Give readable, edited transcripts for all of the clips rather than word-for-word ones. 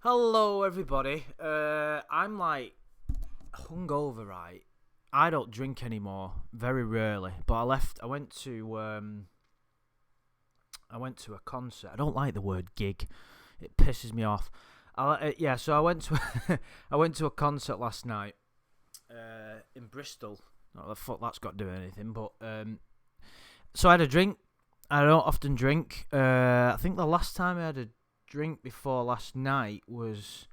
Hello, everybody. I'm like hungover, right? I don't drink anymore, very rarely. But I went to a concert. I don't like the word gig; it pisses me off. So I went to I went to a concert last night in Bristol. Not the fuck that's got to do with anything, but so I had a drink. I don't often drink. I think the last time I had a drink before last night was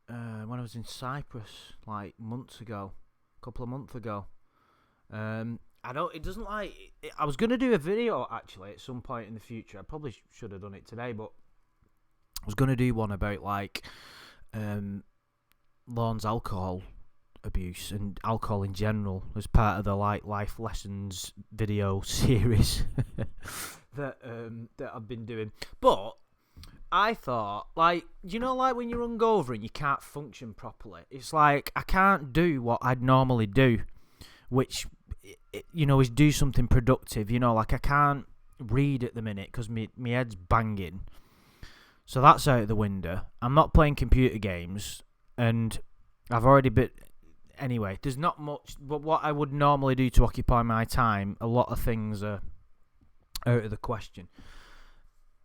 when I was in Cyprus, like months ago, a couple of months ago. I don't. It doesn't like. I was gonna do a video actually at some point in the future. I probably should have done it today, but I was gonna do one about like Lorne's alcohol abuse and alcohol in general as part of the like life lessons video series that I've been doing. But I thought, like, like when you're hungover and you can't function properly, it's like I can't do what I'd normally do, which, is do something productive. Like I can't read at the minute because my head's banging. So that's out of the window. I'm not playing computer games, and I've already been. Anyway, there's not much, but what I would normally do to occupy my time, a lot of things are out of the question.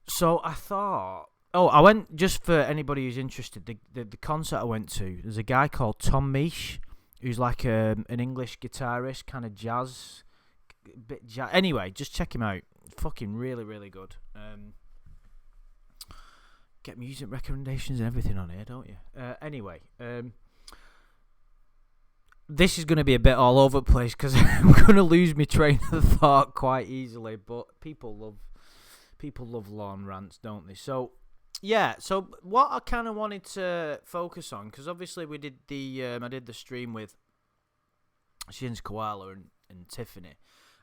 So I thought, I went, just for anybody who's interested, the concert I went to, there's a guy called Tom Misch, who's like an English guitarist, kind of jazz, bit jazz. Anyway, just check him out. Fucking really, really good. Get music recommendations and everything on here, don't you? Anyway, this is going to be a bit all over the place because I'm going to lose my train of thought quite easily. But people love Lorne rants, don't they? So yeah. So what I kind of wanted to focus on, because obviously we did I did the stream with Shins Koala and Tiffany.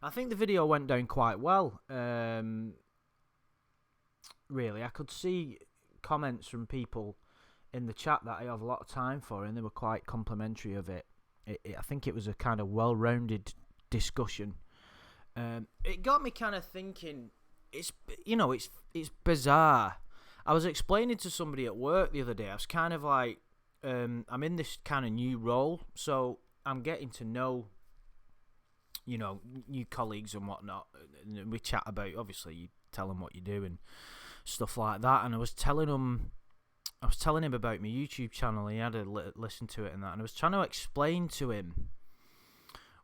I think the video went down quite well. Really, I could see comments from people in the chat that I have a lot of time for, and they were quite complimentary of it. I think it was a kind of well-rounded discussion. It got me kind of thinking. It's bizarre. I was explaining to somebody at work the other day. I was kind of like, I'm in this kind of new role, so I'm getting to know, new colleagues and whatnot. And we chat about, obviously, you tell them what you do and stuff like that. And I was telling him about my YouTube channel. He had to listen to it and that. And I was trying to explain to him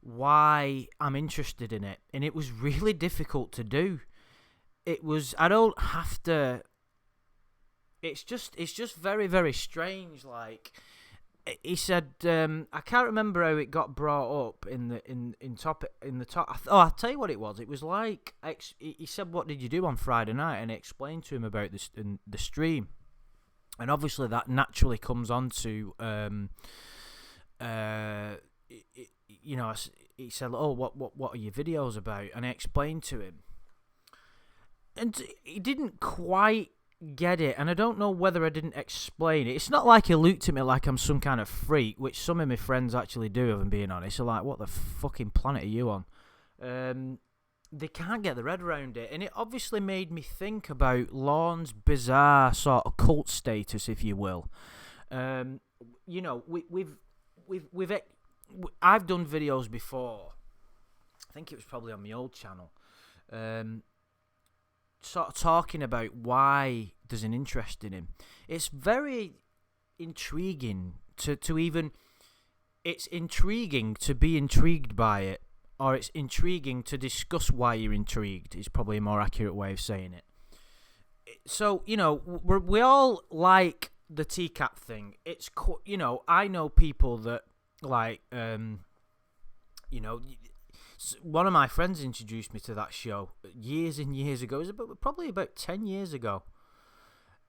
why I'm interested in it. And it was really difficult to do. I don't have to. It's just very, very strange. Like he said, I can't remember how it got brought up in the top. I'll tell you what it was. It was like he said, "What did you do on Friday night?" And I explained to him about this in the stream. And obviously that naturally comes on to, he said, "Oh, what are your videos about?" And I explained to him, and he didn't quite get it. And I don't know whether I didn't explain it. It's not like he looked at me like I'm some kind of freak, which some of my friends actually do, if I'm being honest. They're like, "What the fucking planet are you on?" They can't get their head around it, and it obviously made me think about Lorne's bizarre sort of cult status, if you will. I've done videos before. I think it was probably on my old channel, sort of talking about why there's an interest in him. It's very intriguing to even. It's intriguing to be intrigued by it. Or it's intriguing to discuss why you're intrigued, is probably a more accurate way of saying it. So, we all like the teacup thing. It's, I know people that, like, one of my friends introduced me to that show years and years ago. It was probably about 10 years ago.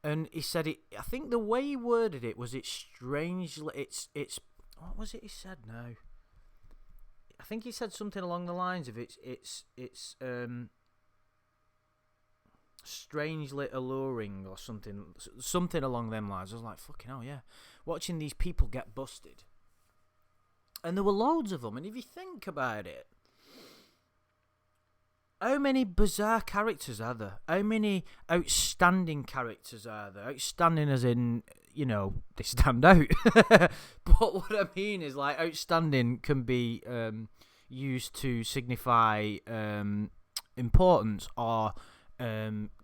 And he said I think the way he worded it was it's what was it he said now? I think he said something along the lines of it's strangely alluring or something along them lines. I was like, fucking hell, yeah. Watching these people get busted. And there were loads of them. And if you think about it, how many bizarre characters are there? How many outstanding characters are there? Outstanding as in, they stand out. But what I mean is, like, outstanding can be used to signify importance or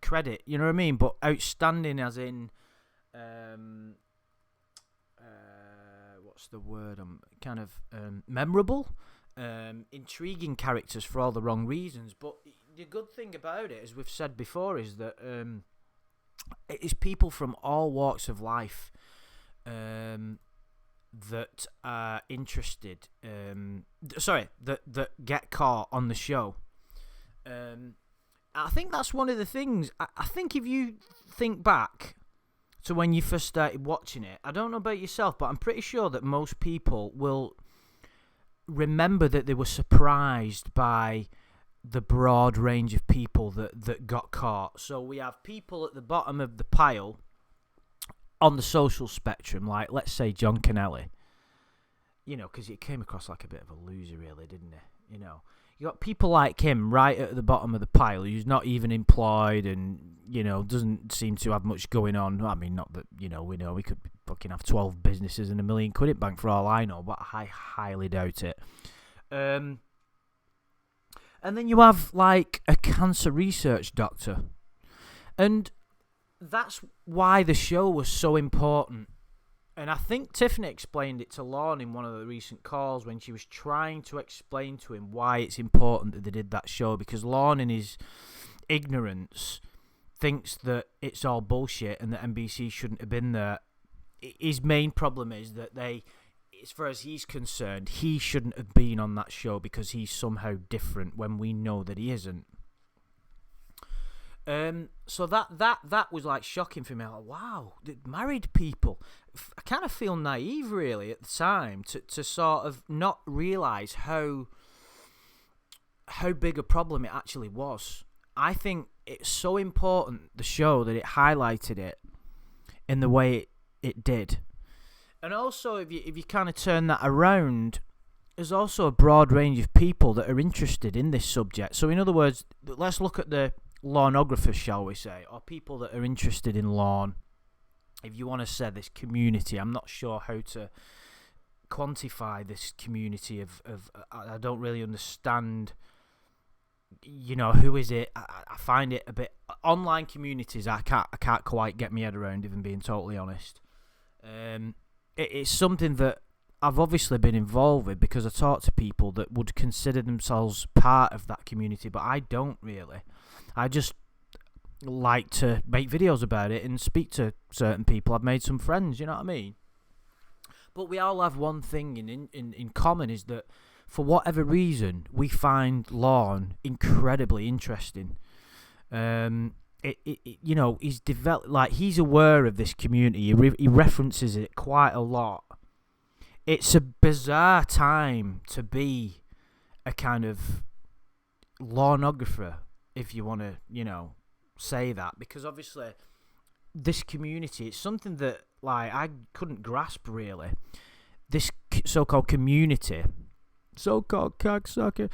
credit. You know what I mean? But outstanding as in, what's the word? Kind of memorable. Intriguing characters for all the wrong reasons. But the good thing about it, as we've said before, is that it is people from all walks of life that are interested. That get caught on the show. I think that's one of the things. I think if you think back to when you first started watching it, I don't know about yourself, but I'm pretty sure that most people will remember that they were surprised by the broad range of people that got caught. So we have people at the bottom of the pile on the social spectrum, like, let's say, John Kennelly. Because he came across like a bit of a loser, really, didn't he? You got people like him right at the bottom of the pile who's not even employed and, doesn't seem to have much going on. I mean, not that, we know he could fucking have 12 businesses and £1 million in bank for all I know, but I highly doubt it. And then you have, like, a cancer research doctor. And that's why the show was so important. And I think Tiffany explained it to Lorne in one of the recent calls when she was trying to explain to him why it's important that they did that show, because Lorne, in his ignorance, thinks that it's all bullshit and that NBC shouldn't have been there. His main problem is that as far as he's concerned, he shouldn't have been on that show because he's somehow different when we know that he isn't. So that was, like, shocking for me. Like, wow, married people. I kind of feel naive, really, at the time to sort of not realise how big a problem it actually was. I think it's so important, the show, that it highlighted it in the way it did. And also, if you kind of turn that around, there's also a broad range of people that are interested in this subject. So in other words, let's look at the Lornographers, shall we say, or people that are interested in Lorne. If you want to say this community, I'm not sure how to quantify this community of I don't really understand, who is it? I find it a bit, online communities, I can't quite get my head around, even being totally honest. It's something that I've obviously been involved with because I talk to people that would consider themselves part of that community, but I don't really. I just like to make videos about it and speak to certain people. I've made some friends, you know what I mean? But we all have one thing in common, is that for whatever reason, we find Lorne incredibly interesting. He's developed, like, he's aware of this community. He references it quite a lot. It's a bizarre time to be a kind of Lornographer, if you want to, say that, because obviously this community, it's something that, like, I couldn't grasp, really. This so-called community, so-called cocksucker,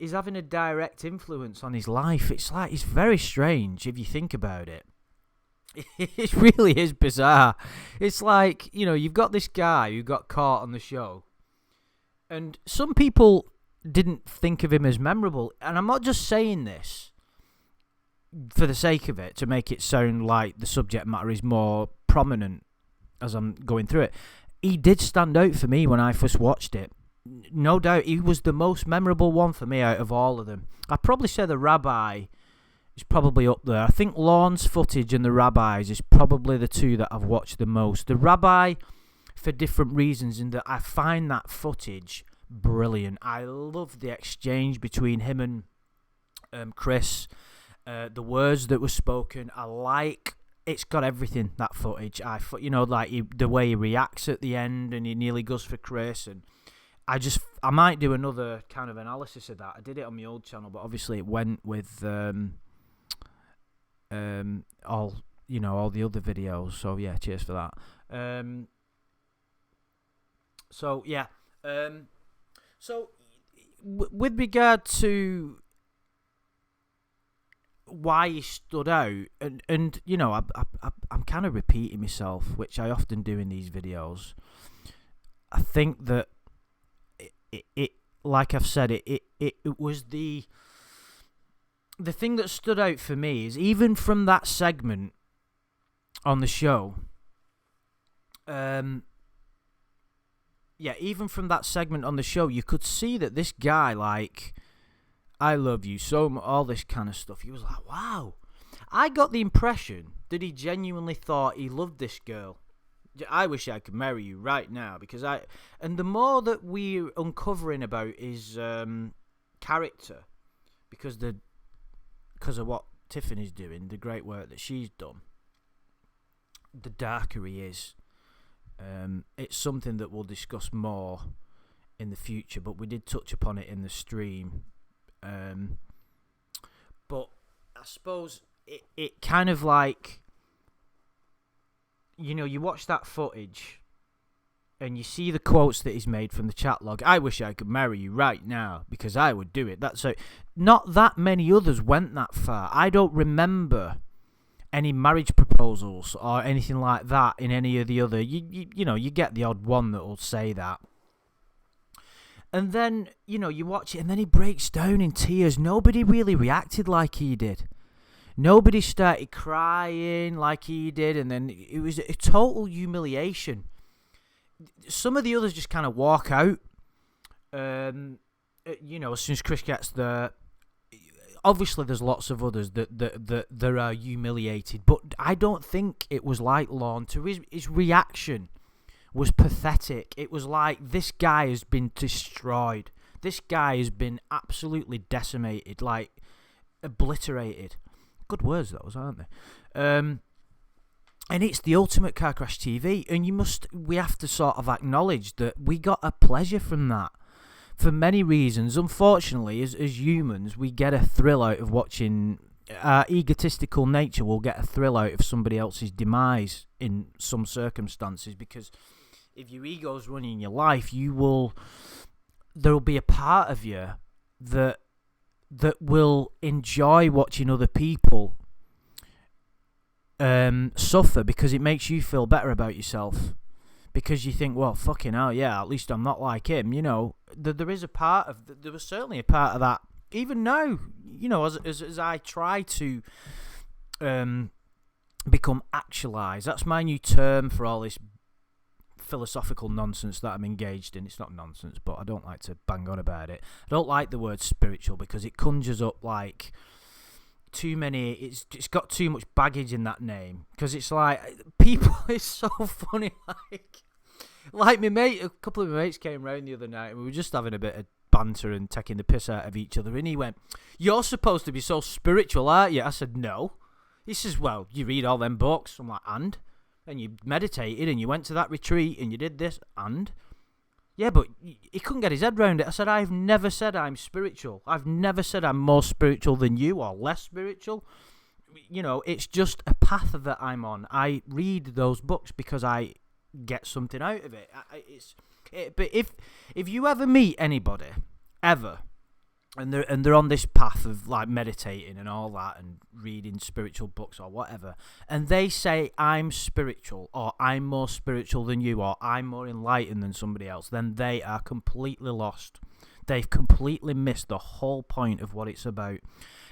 is having a direct influence on his life. It's like, it's very strange if you think about it. It really is bizarre. It's like, you've got this guy who got caught on the show, and some people didn't think of him as memorable. And I'm not just saying this for the sake of it, to make it sound like the subject matter is more prominent as I'm going through it. He did stand out for me when I first watched it. No doubt, he was the most memorable one for me out of all of them. I'd probably say the Rabbi is probably up there. I think Lorne's footage and the Rabbi's is probably the two that I've watched the most. The Rabbi, for different reasons, in that I find that footage brilliant. I love the exchange between him and Chris. The words that were spoken, I like. It's got everything, that footage. The way he reacts at the end, and he nearly goes for Chris, and I might do another kind of analysis of that. I did it on my old channel, but obviously it went with all the other videos. So yeah, cheers for that. So with regard to why he stood out, and you know, I'm kind of repeating myself, which I often do in these videos. I think that it like I've said, it was the thing that stood out for me is even from that segment on the show. Even from that segment on the show, you could see that this guy, like, I love you so much, all this kind of stuff. He was like, wow. I got the impression that he genuinely thought he loved this girl. I wish I could marry you right now, because and the more that we're uncovering about his character, because of what Tiffany's doing, the great work that she's done, the darker he is. It's something that we'll discuss more in the future, but we did touch upon it in the stream. But I suppose it kind of like, you know, you watch that footage and you see the quotes that he's made from the chat log. I wish I could marry you right now because I would do it. That's so. Not that many others went that far. I don't remember any marriage proposals or anything like that in any of the other. You know, you get the odd one that will say that. And then, you know, you watch it and then he breaks down in tears. Nobody really reacted like he did. Nobody started crying like he did, and then it was a total humiliation. Some of the others just kind of walk out. You know, as soon as Chris gets there. Obviously, there's lots of others that are humiliated, but I don't think it was like Lorne. To his reaction was pathetic. It was like, this guy has been destroyed. This guy has been absolutely decimated, like obliterated. Good words those, aren't they? And it's the ultimate car crash TV, and we have to sort of acknowledge that we got a pleasure from that. For many reasons. Unfortunately, as humans, we get a thrill out of watching. Our egotistical nature will get a thrill out of somebody else's demise in some circumstances, because if your ego's running your life, there will be a part of you that will enjoy watching other people suffer, because it makes you feel better about yourself. Because you think, well, fucking hell, yeah, at least I'm not like him, you know. There is a part of, there was certainly a part of that, even now, you know, as I try to become actualized. That's my new term for all this philosophical nonsense that I'm engaged in. It's not nonsense, but I don't like to bang on about it. I don't like the word spiritual, because it conjures up, like, too many, it's got too much baggage in that name, because it's like, people, it's so funny, like my mate, a couple of my mates came round the other night and we were just having a bit of banter and taking the piss out of each other, and he went, "You're supposed to be so spiritual, aren't you?" I said, "No." He says, "Well, you read all them books." I'm like, and you meditated and you went to that retreat and you did this, and yeah, but he couldn't get his head round it. I said, I've never said I'm spiritual. I've never said I'm more spiritual than you or less spiritual. You know, it's just a path that I'm on. I read those books because I get something out of it. But if you ever meet anybody, ever, and they're on this path of like meditating and all that and reading spiritual books or whatever, and they say I'm spiritual, or I'm more spiritual than you, or I'm more enlightened than somebody else, then they are completely lost. They've completely missed the whole point of what it's about.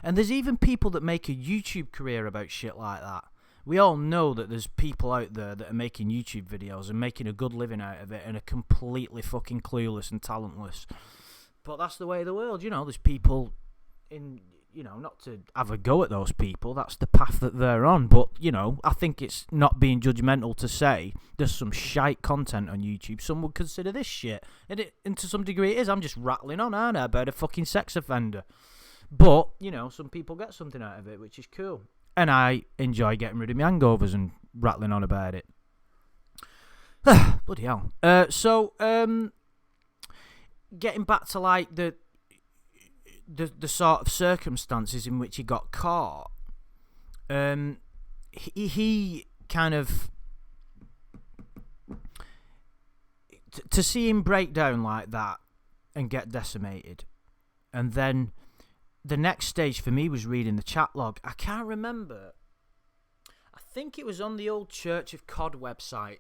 And there's even people that make a YouTube career about shit like that. We all know that there's people out there that are making YouTube videos and making a good living out of it and are completely fucking clueless and talentless. But that's the way of the world, you know. There's people in, you know, not to have a go at those people. That's the path that they're on. But, you know, I think it's not being judgmental to say there's some shite content on YouTube. Some would consider this shit. And to some degree it is. I'm just rattling on, aren't I, about a fucking sex offender. But, you know, some people get something out of it, which is cool. And I enjoy getting rid of my hangovers and rattling on about it. Bloody hell. Getting back to like the sort of circumstances in which he got caught, he kind of, to see him break down like that and get decimated, and then the next stage for me was reading the chat log. I can't remember. I think it was on the old Church of Cod website,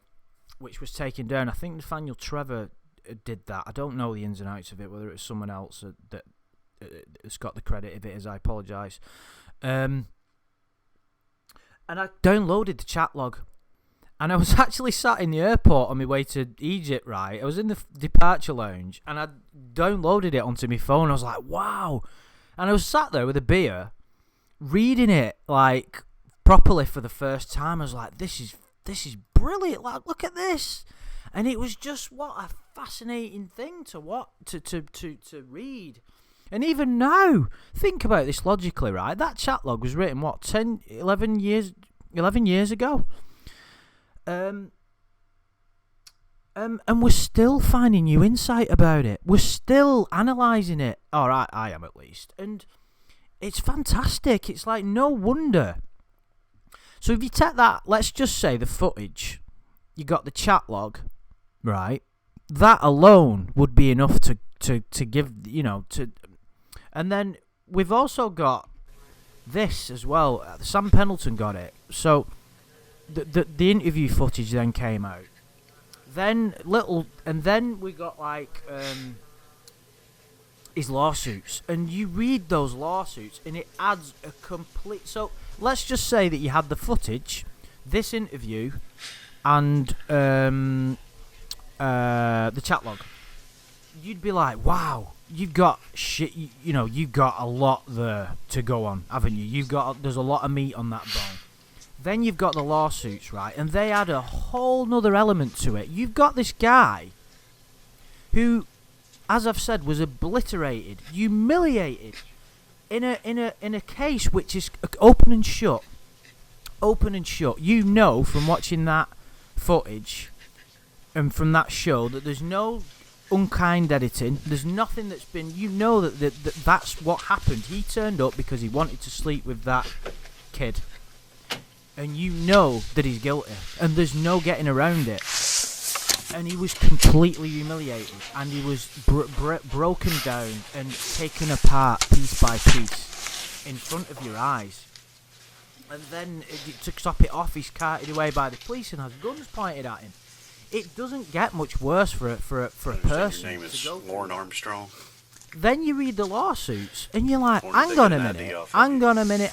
which was taken down. I think Nathaniel Trevor did that. I don't know the ins and outs of it, whether it was someone else that's got the credit. If it is, I apologise. And I downloaded the chat log. And I was actually sat in the airport on my way to Egypt, right? I was in the departure lounge, and I downloaded it onto my phone. I was like, wow. And I was sat there with a beer, reading it, like, properly for the first time. I was like, this is brilliant. Like, look at this. And it was just, what a fascinating thing to read. And even now, think about this logically, right? That chat log was written, 11 years ago? And we're still finding new insight about it. We're still analysing it. Or I am at least. And it's fantastic. It's like, no wonder. So if you take that, let's just say the footage, you got the chat log, right? That alone would be enough to give, and then we've also got this as well. Sam Pendleton got it. So the interview footage then came out. Then we got like his lawsuits, and you read those lawsuits, and it adds a complete. So let's just say that you had the footage, this interview, and the chat log. You'd be like, wow, you've got shit. You've got a lot there to go on, haven't you? There's a lot of meat on that bone. Then you've got the lawsuits, right? And they add a whole nother element to it. You've got this guy who, as I've said, was obliterated, humiliated in a case which is open and shut. Open and shut. You know from watching that footage and from that show that there's no unkind editing. There's nothing that's been. You know that's what happened. He turned up because he wanted to sleep with that kid. And you know that he's guilty, and there's no getting around it. And he was completely humiliated, and he was broken down and taken apart piece by piece in front of your eyes. And then to top it off, he's carted away by the police and has guns pointed at him. It doesn't get much worse for a person. Your name is Lorne Armstrong. Then you read the lawsuits, and you're like, hang on a minute.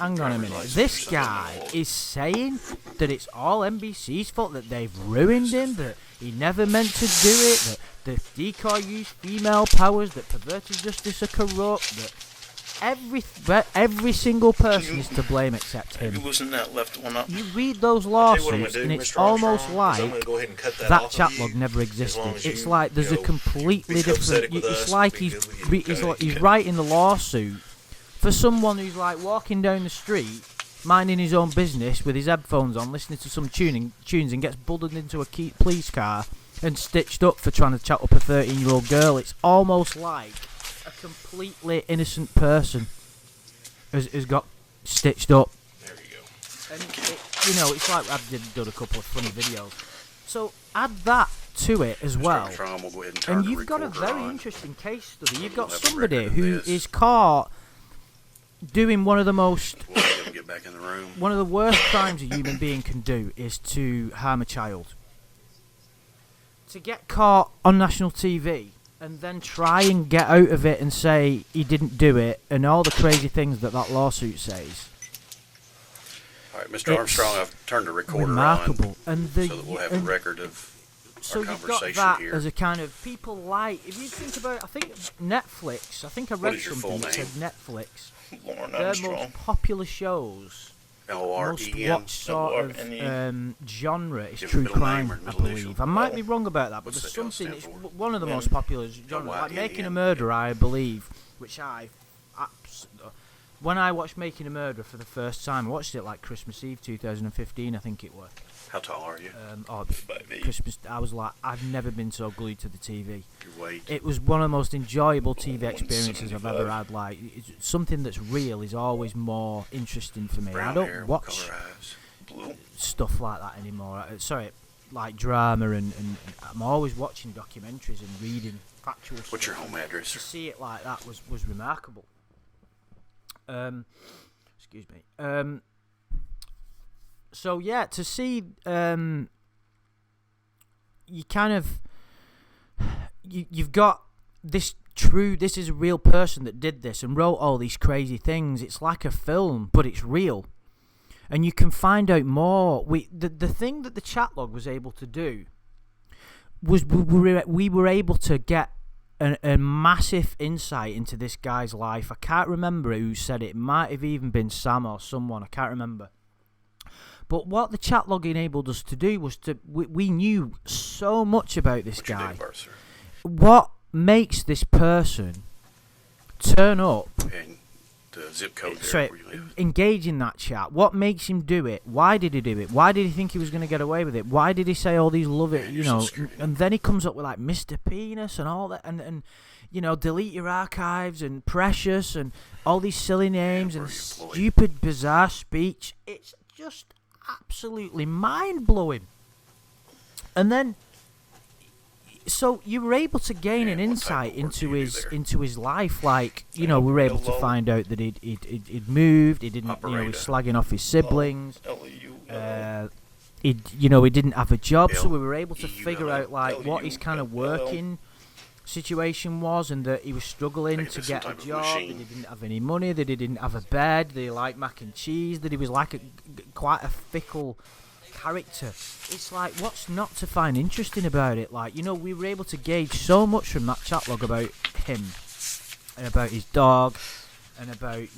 This guy is saying that it's all NBC's fault, that they've ruined him, that he never meant to do it, that the decoy used female powers, that perverted justice are corrupt, that every single person is to blame except him. Maybe loosen that left one up. You read those lawsuits, and it's almost like that chat log never existed. It's like there's a completely different. It's like he's writing the lawsuit for someone who's like walking down the street, minding his own business with his headphones on, listening to some tunes, and gets bullied into a police car and stitched up for trying to chat up a 13-year-old girl. It's almost like a completely innocent person has got stitched up. There you go. And it's like I've done a couple of funny videos. So add that to it as well, and you've got a very interesting case study. You've got somebody who is caught doing one of the most, one of the worst crimes a human being can do is to harm a child. To get caught on national TV and then try and get out of it and say he didn't do it, and all the crazy things that lawsuit says. All right, Mr. Armstrong, I've turned the recorder remarkable. on so that we'll have a record of our conversation you've got that here. as a kind of people like, if you think about, I think Netflix, I think I read something that said Netflix, Lorne their Armstrong. most popular shows, most L-O-R-E-N. watched sort of genre is true crime, I believe. I might be wrong about that, but there's something, it's one of the most popular genres, like Making a Murderer, I believe, which when I watched Making a Murderer for the first time, I watched it like Christmas Eve 2015, I think it was. How tall are you? Christmas, I was like, I've never been so glued to the TV. Your weight? It was one of the most enjoyable TV experiences I've ever had. Like, something that's real is always more interesting for me. I don't watch stuff like that anymore. Sorry, like drama, and I'm always watching documentaries and reading factual stuff. What's your home address? To see it like that was remarkable. Excuse me. So yeah, to see you kind of you've got this this is a real person that did this and wrote all these crazy things. It's like a film, but it's real. And you can find out more. The thing that the chat log was able to do was we were able to get a massive insight into this guy's life. I can't remember who said it. It might have even been Sam or someone. I can't remember. But what the chat log enabled us to do was we knew so much about this guy. What makes this person turn up and the zip code there where you live. Engage in that chat? What makes him do it? Why did he do it? Why did he think he was going to get away with it? Why did he say all these and then he comes up with like Mr. Penis and all that and delete your archives and precious and all these silly names and stupid bizarre speech. It's just absolutely mind-blowing. And then so you were able to gain an insight into his life, like we were able to find out that he'd moved. He didn't, he was slagging off his siblings. He didn't have a job, so we were able to figure out like what his kind of working situation was, and that he was struggling to get a job. That he didn't have any money. That he didn't have a bed. That he liked mac and cheese. That he was like quite a fickle character. It's like, what's not to find interesting about it? Like, we were able to gauge so much from that chat log about him and about his dog and about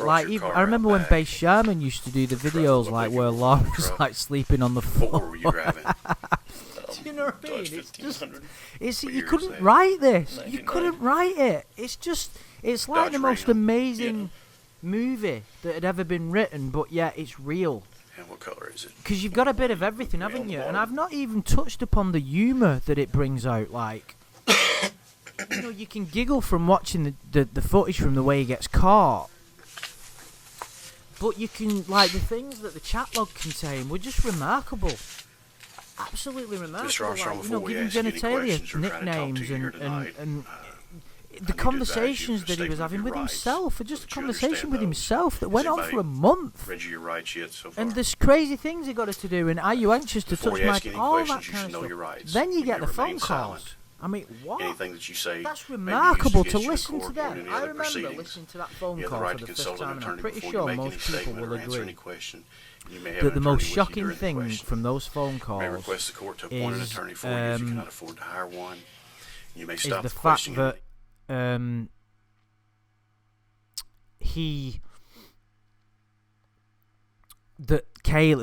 like even, I remember when Bass Sherman used to do the videos like where Lorne was like sleeping on the floor. What were you grabbing? Do you know what I mean? It's just you couldn't write this. You couldn't write it. It's like the most amazing movie that had ever been written, but yet it's real. And what color is it? Because you've got a bit of everything, haven't you? And I've not even touched upon the humour that it brings out. Like, you can giggle from watching the footage from the way he gets caught. But you can, like, the things that the chat log contained were just remarkable. Absolutely remarkable. Mr. Armstrong, like, before we giving ask any genitalia questions, we're trying to talk nicknames to you here tonight. and the conversations that he was having with himself, or just a conversation with himself that went on for a month. Read your rights yet so far? And there's crazy things he got us to do, and are you anxious to touch my all that kind of stuff. Then you get the phone calls. I mean, what? Anything that you say, that's remarkable to listen to them. I remember listening to that phone call for the first time, and I'm pretty sure most people will agree that the most shocking thing from those phone calls request the court to appoint an attorney for you if you cannot afford to hire one. You may stop is the fact that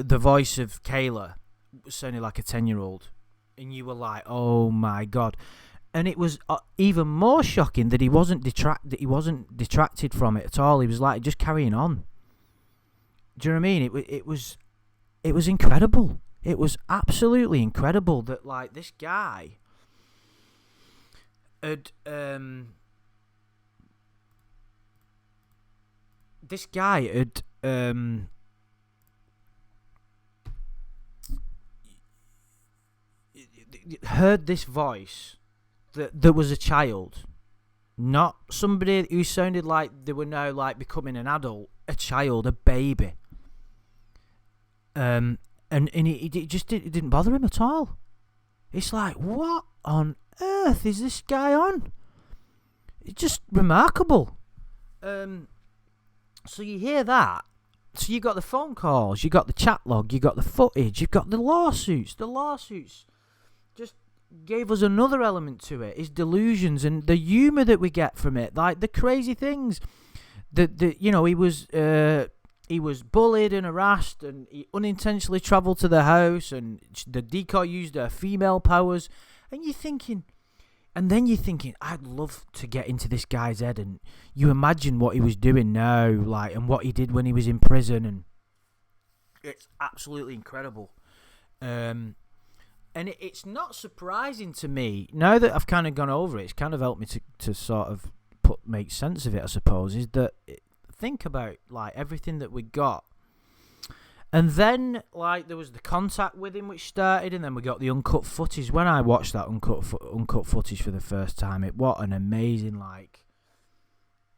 the voice of Kayla sounded like a 10-year-old, and you were like, "Oh my god!" And it was even more shocking that he wasn't detracted from it at all. He was like just carrying on. Do you know what I mean? It was incredible. It was absolutely incredible that like this guy had heard this voice that was a child, not somebody who sounded like they were now like becoming an adult, a child, a baby. And it just didn't bother him at all. It's like, what on earth is this guy on? It's just remarkable. So you hear that. So you got the phone calls, you got the chat log, you got the footage, you got the lawsuits. The lawsuits just gave us another element to it. His delusions and the humour that we get from it, like the crazy things. He was bullied and harassed, and he unintentionally travelled to the house, and the decoy used her female powers, and you're thinking, I'd love to get into this guy's head, and you imagine what he was doing now, like, and what he did when he was in prison, and it's absolutely incredible. And it's not surprising to me, now that I've kind of gone over it, it's kind of helped me to sort of make sense of it, I suppose, is that think about like everything that we got, and then like there was the contact with him which started, and then we got the uncut footage. When I watched that uncut footage for the first time, what an amazing, like,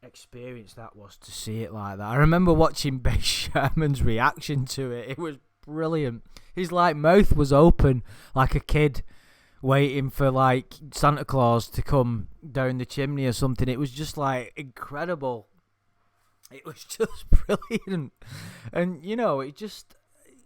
experience that was to see it like that. I remember watching Ben Sherman's reaction to it. It was brilliant. His like mouth was open like a kid waiting for like Santa Claus to come down the chimney or something. It was just like incredible. It was just brilliant. And it just,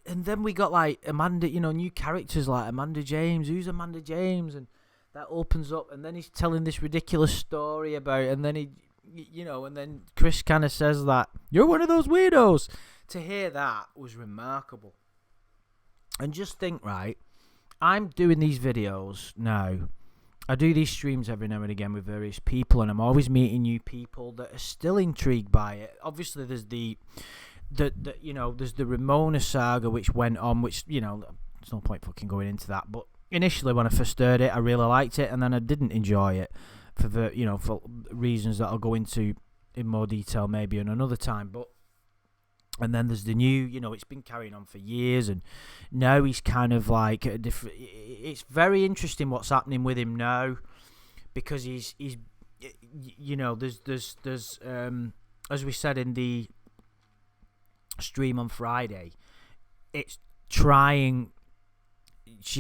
and then we got like Amanda, new characters like Amanda James. Who's Amanda James? And that opens up, and then he's telling this ridiculous story about, and then and then Chris kind of says that you're one of those weirdos. To hear that was remarkable. And just think, right, I'm doing these videos now. I do these streams every now and again with various people, and I'm always meeting new people that are still intrigued by it. Obviously, there's there's the Ramona saga which went on, which there's no point fucking going into that. But initially, when I first heard it, I really liked it, and then I didn't enjoy it for reasons that I'll go into in more detail maybe in another time. And then there's the new, it's been carrying on for years, and now he's kind of like a different. It's very interesting what's happening with him now, because he's there's as we said in the stream on Friday, she's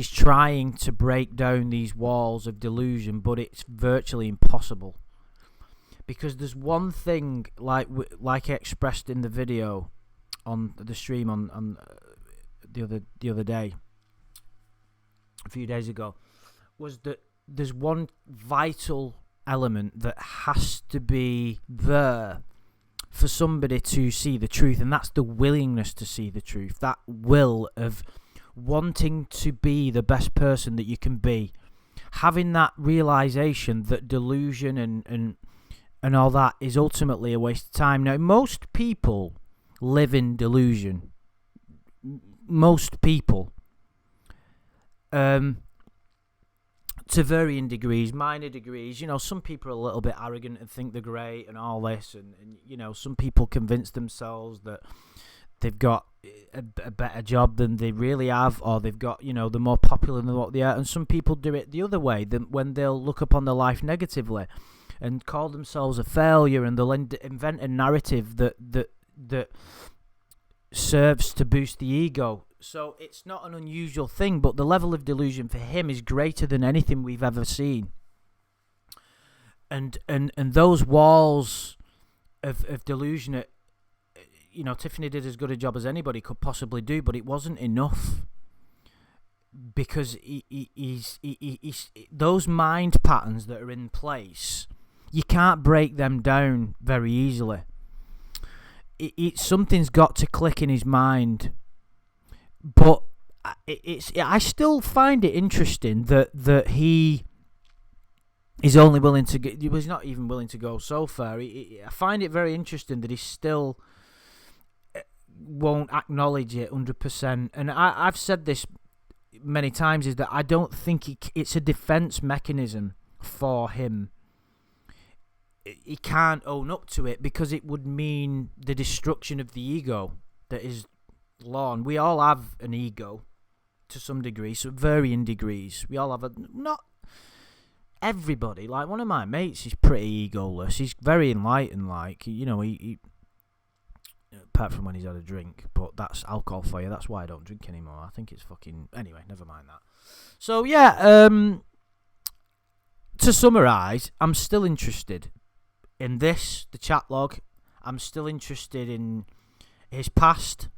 trying to break down these walls of delusion, but it's virtually impossible, because there's one thing like I expressed in the video on the stream on the other day, a few days ago, was that there's one vital element that has to be there for somebody to see the truth, and that's the willingness to see the truth. That will of wanting to be the best person that you can be, having that realization that delusion and all that is ultimately a waste of time. Now, most people live in delusion. Most people, to varying degrees, minor degrees. Some people are a little bit arrogant and think they're great and all this, and some people convince themselves that they've got a better job than they really have, or they've got, they're more popular than what they are. And some people do it the other way, when they'll look upon their life negatively and call themselves a failure, and they'll invent a narrative that serves to boost the ego. So it's not an unusual thing, but the level of delusion for him is greater than anything we've ever seen. And those walls of delusion, Tiffany did as good a job as anybody could possibly do, but it wasn't enough, because he's those mind patterns that are in place, you can't break them down very easily. Something's got to click in his mind, but I still find it interesting that he is only willing to go. He was not even willing to go so far. I find it very interesting that he still won't acknowledge it 100%. And I've said this many times, is that I don't think it's a defense mechanism for him. He can't own up to it, because it would mean the destruction of the ego that is Lorne. We all have an ego to some degree, so varying degrees. We all have not everybody. Like one of my mates is pretty egoless. He's very enlightened. Like he apart from when he's had a drink, but that's alcohol for you. That's why I don't drink anymore. I think it's fucking anyway. Never mind that. So yeah. To summarise, I'm still interested in the chat log. I'm still interested in his past,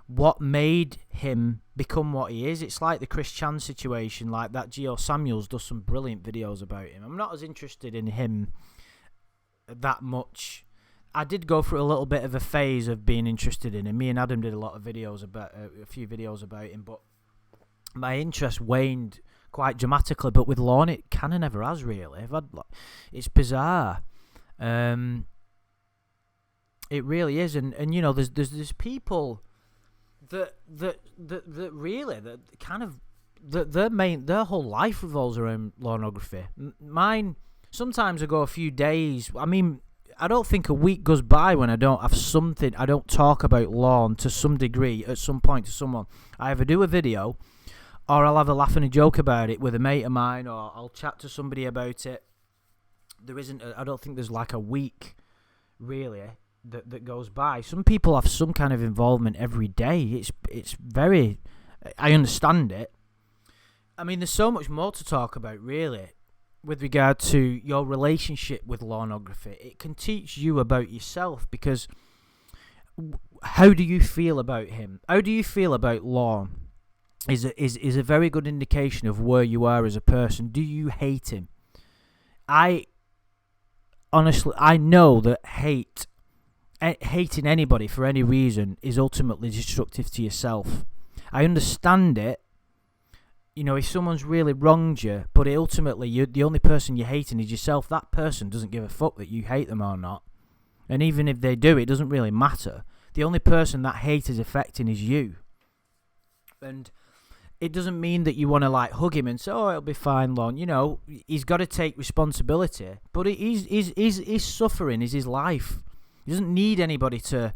what made him become what he is. It's like the Chris Chan situation, like that. Gio Samuels does some brilliant videos about him. I'm not as interested in him that much. I did go through a little bit of a phase of being interested in him. Me and Adam did a few videos about him, but my interest waned quite dramatically. But with Lorne, it kind of never has really. It's bizarre. It really is, and there's people that really kind of their whole life revolves around Lorneography. Mine, sometimes I go a few days. I mean, I don't think a week goes by when I don't have something. I don't talk about Lorne to some degree at some point to someone. I either do a video, or I'll have a laugh and a joke about it with a mate of mine, or I'll chat to somebody about it. I don't think there's like a week really, that goes by. Some people have some kind of involvement every day. It's very... I understand it. I mean, there's so much more to talk about, really, with regard to your relationship with pornography. It can teach you about yourself, because how do you feel about him? How do you feel about Lorne? Is a very good indication of where you are as a person. Do you hate him? Honestly, I know that hating anybody for any reason is ultimately destructive to yourself. I understand it. You know, if someone's really wronged you, but ultimately the only person you're hating is yourself, that person doesn't give a fuck that you hate them or not. And even if they do, it doesn't really matter. The only person that hate is affecting is you. And it doesn't mean that you want to like hug him and say, "Oh, it'll be fine, Lorne." You know, he's got to take responsibility. But his suffering is his life. He doesn't need anybody to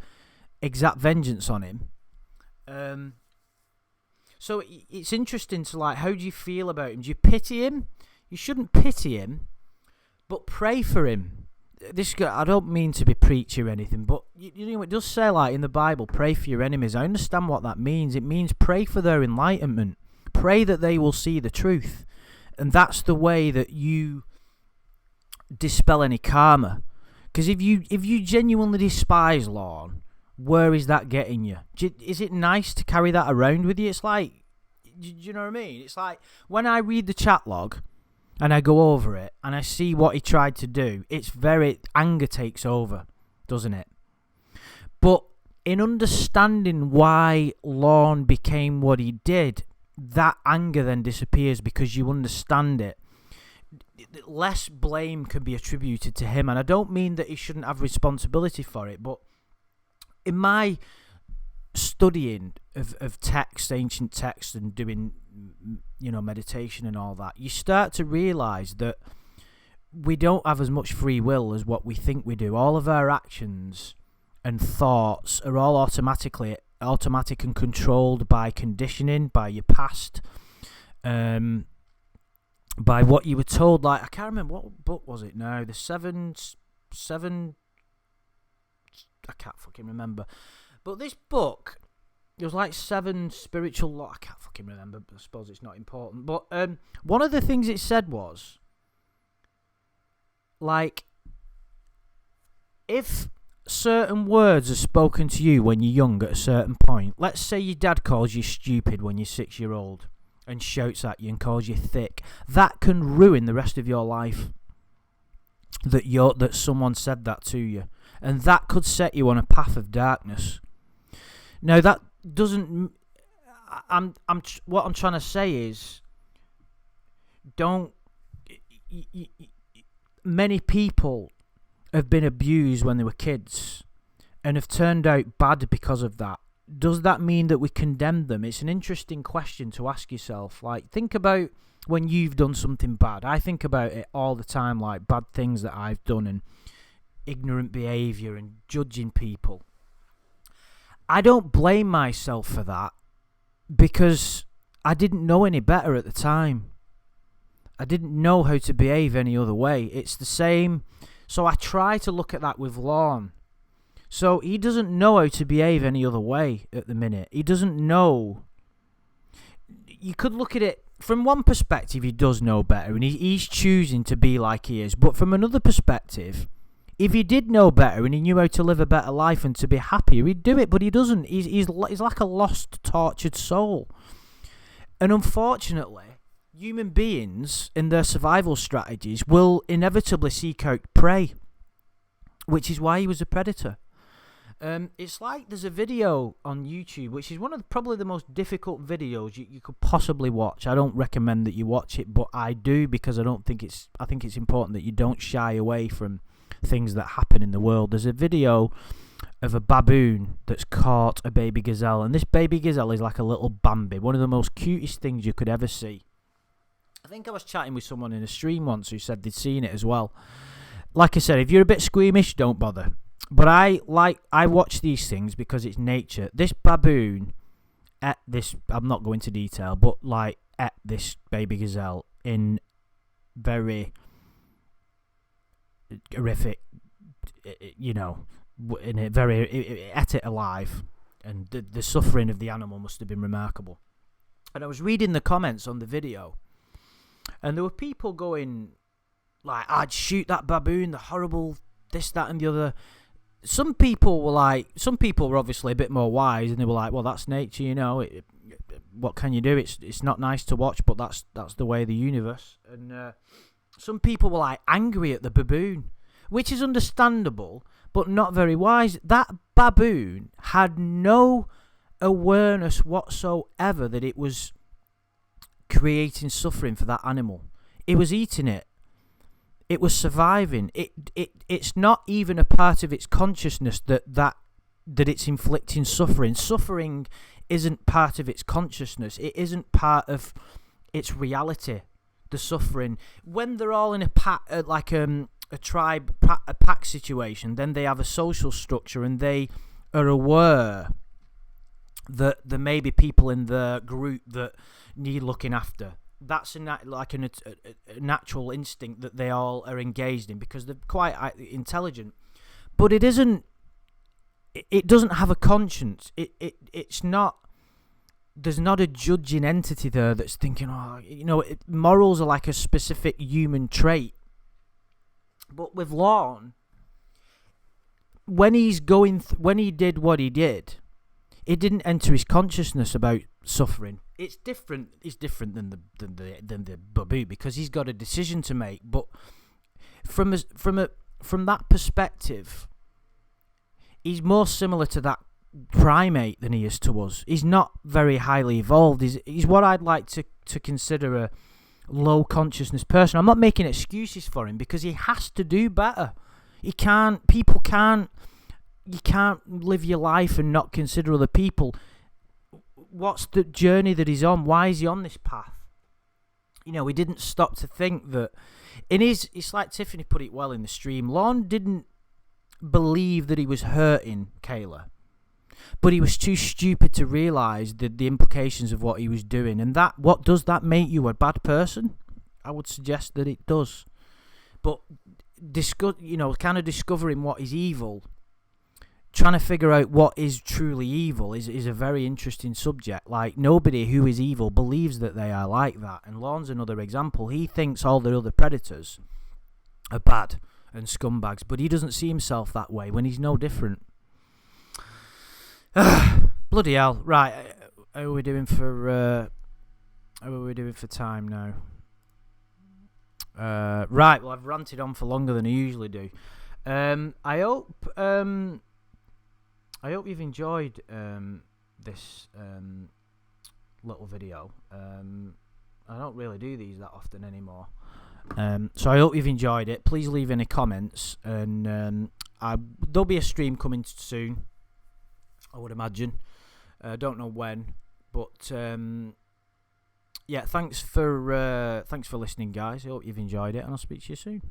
exact vengeance on him. So it's interesting to like, how do you feel about him? Do you pity him? You shouldn't pity him, but pray for him. I don't mean to be preachy or anything, but you know, it does say like in the Bible, pray for your enemies. I understand what that means. It means pray for their enlightenment. Pray that they will see the truth. And that's the way that you dispel any karma. Because if you genuinely despise Lorne, where is that getting you? Is it nice to carry that around with you? It's like, do you know what I mean? It's like when I read the chat log and I go over it and I see what he tried to do, anger takes over, doesn't it? But in understanding why Lorne became what he did, that anger then disappears because you understand it. Less blame can be attributed to him, and I don't mean that he shouldn't have responsibility for it, but in my studying of text, ancient text, and doing, you know, meditation and all that, you start to realise that we don't have as much free will as what we think we do. All of our actions and thoughts are all automatic and controlled by conditioning, by your past, by what you were told. Like, I can't remember, what book was it now? The seven I can't fucking remember. But this book, it was like 7 spiritual laws. I can't fucking remember, but I suppose it's not important. But one of the things it said was, like, if certain words are spoken to you when you're young at a certain point, let's say your dad calls you stupid when you're 6-year-old and shouts at you and calls you thick, that can ruin the rest of your life. That someone said that to you. And that could set you on a path of darkness. Now, that doesn't... what I'm trying to say is, many people have been abused when they were kids and have turned out bad because of that. Does that mean that we condemn them? It's an interesting question to ask yourself. Like, think about when you've done something bad. I think about it all the time, like bad things that I've done and ignorant behaviour and judging people. I don't blame myself for that because I didn't know any better at the time. I didn't know how to behave any other way. It's the same. So I try to look at that with Lorne. So he doesn't know how to behave any other way at the minute. He doesn't know. You could look at it from one perspective, he does know better and he's choosing to be like he is. But from another perspective, if he did know better and he knew how to live a better life and to be happier, he'd do it, but he doesn't. He's like a lost, tortured soul. And unfortunately, human beings in their survival strategies will inevitably seek out prey, which is why he was a predator. It's like there's a video on YouTube, which is one of probably the most difficult videos you could possibly watch. I don't recommend that you watch it, but I do because I think it's important that you don't shy away from things that happen in the world. There's a video of a baboon that's caught a baby gazelle, and this baby gazelle is like a little Bambi, one of the most cutest things you could ever see. I think I was chatting with someone in a stream once who said they'd seen it as well. Like I said, if you're a bit squeamish, don't bother. But I watch these things because it's nature. This baboon ate this, I'm not going into detail, but like ate this baby gazelle in very horrific in a it ate it alive, and the suffering of the animal must have been remarkable. And I was reading the comments on the video, and there were people going like, "I'd shoot that baboon, the horrible this, that, and the other." Some people were obviously a bit more wise, and they were like, "Well, that's nature, what can you do? It's not nice to watch, but that's the way of the universe." And some people were like angry at the baboon, which is understandable, but not very wise. That baboon had no awareness whatsoever that it was creating suffering for that animal. It was eating it. It was surviving. It's not even a part of its consciousness that it's inflicting suffering. Suffering isn't part of its consciousness. It isn't part of its reality. The suffering, when they're all in a pack, like a tribe, a pack situation, then they have a social structure, and they are aware that there may be people in the group that need looking after. That's a natural instinct that they all are engaged in, because they're quite intelligent. But it isn't. It doesn't have a conscience. It's not. There's not a judging entity there that's thinking, morals are like a specific human trait. But with Lorne, when he did what he did, it didn't enter his consciousness about suffering. It's different. It's different than the baboon, because he's got a decision to make. But from that perspective, he's more similar to that primate than he is to us. He's not very highly evolved. He's what I'd like to consider a low consciousness person. I'm not making excuses for him, because he has to do better. You can't live your life and not consider other people. What's the journey that he's on? Why is he on this path? He didn't stop to think that. It's like Tiffany put it well in the stream. Lorne didn't believe that he was hurting Kayla, but he was too stupid to realise the implications of what he was doing. And does that make you a bad person? I would suggest that it does. But kind of discovering what is evil, trying to figure out what is truly evil is a very interesting subject. Like, nobody who is evil believes that they are like that. And Lorne's another example. He thinks all the other predators are bad and scumbags, but he doesn't see himself that way when he's no different. Bloody hell. Right, how are we doing for time now? Right, well, I've ranted on for longer than I usually do. I hope you've enjoyed this little video. I don't really do these that often anymore. So I hope you've enjoyed it. Please leave any comments, and there'll be a stream coming soon, I would imagine. Don't know when, but yeah, thanks for listening, guys. I hope you've enjoyed it, and I'll speak to you soon.